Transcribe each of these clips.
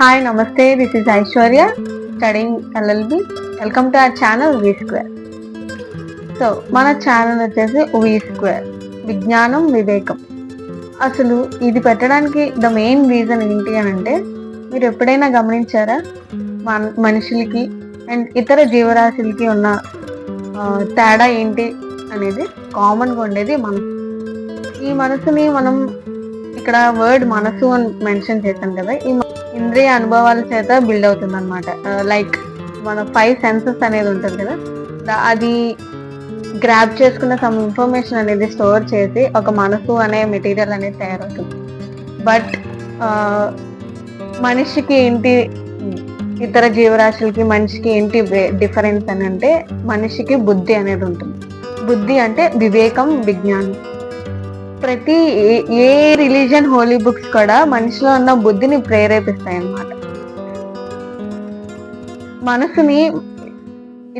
Hi, Namaste. This is Aishwarya studying LLB. Welcome to our channel V Square. So మన channel వచ్చేసి V Square విజ్ఞానం వివేకం. అసలు ఇది పెట్టడానికి ద మెయిన్ రీజన్ ఏంటి అని అంటే, మీరు ఎప్పుడైనా గమనించారా మనుషులకి అండ్ ఇతర జీవరాశులకి ఉన్న తేడా ఏంటి అనేది? కామన్గా ఉండేది మనసు. ఈ మనసుని మనం ఇక్కడ వర్డ్ మనసు అని మెన్షన్ చేశాం కదా, ఈ ఇంద్రియ అనుభవాల చేత బిల్డ్ అవుతుంది అనమాట. లైక్ మన 5 సెన్సెస్ అనేది ఉంటుంది కదా, అది గ్రాప్ చేసుకున్న సమ్ ఇన్ఫర్మేషన్ అనేది స్టోర్ చేసి ఒక మనసు అనే మెటీరియల్ అనేది తయారవుతుంది. బట్ మనిషికి ఏంటి, ఇతర జీవరాశులకి మనిషికి ఏంటి డిఫరెన్స్ అని అంటే, మనిషికి బుద్ధి అనేది ఉంటుంది. బుద్ధి అంటే వివేకం, విజ్ఞానం. ప్రతి ఏ రిలీజియన్ హోలీ బుక్స్ కూడా మనిషిలో ఉన్న బుద్ధిని ప్రేరేపిస్తాయి అన్నమాట. మనసుని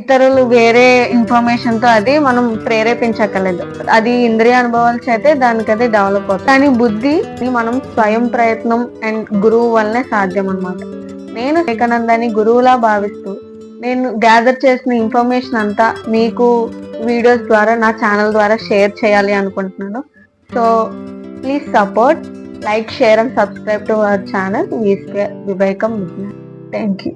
ఇతరులు వేరే ఇన్ఫర్మేషన్ తో అది మనం ప్రేరేపించక్కర్లేదు, అది ఇంద్రియ అనుభవాల చేతే దానికి అది డెవలప్ అవుతుంది. కానీ బుద్ధి మనం స్వయం ప్రయత్నం అండ్ గురువు వల్లనే సాధ్యం అన్నమాట. నేను వివేకానందాన్ని గురువులా భావిస్తూ నేను గ్యాదర్ చేసిన ఇన్ఫర్మేషన్ అంతా మీకు వీడియోస్ ద్వారా నా ఛానల్ ద్వారా షేర్ చేయాలి అనుకుంటున్నాను. So please support, like, share and subscribe to our channel V Square Vivekam Vignan. Thank you.